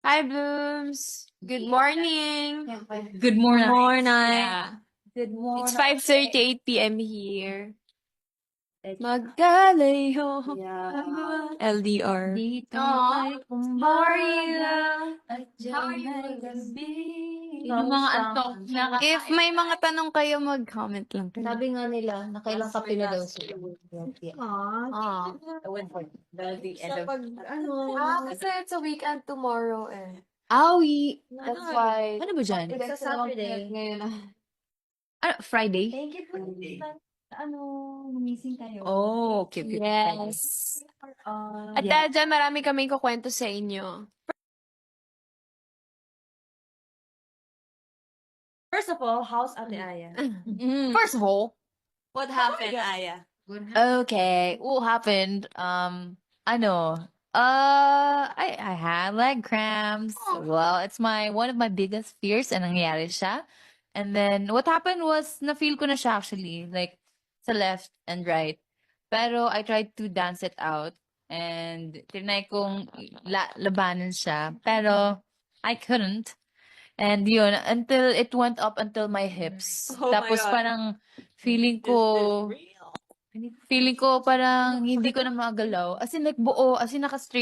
Hi, Blooms. Good morning. Good morning. Yeah. Good morning. It's 5:38 p.m. here. Magkalayo. LDR. Dito Aw, ay how are you? at How are you? gabi. Yung mga antok na. If may mga tanong kayo, mag-comment lang kayo. Sabi nga nila, nakailang kape na daw sila. Ah. I went for the end of... Kasi it's a weekend tomorrow eh. That's why... Ano ba dyan? It's a Saturday. Ngayon. Friday? Thank you for gumising kayo. Oh, okay. Yes. At Yeah. dahil dyan, marami kaming kukwento sa inyo. First of all, how's Ate Aya? First of all, What happened, Aya? okay, what happened? I had leg cramps. Well, it's one of my biggest fears, and nangyari siya. And then what happened was na-feel ko na siya actually, like sa left and right. Pero I tried to dance it out and tinry kong labanan siya, pero I couldn't. And yun, until it went up until my hips. Oh my Tapos God. parang feeling ko parang hindi ko na magalaw. As in like buo, as in naka-straight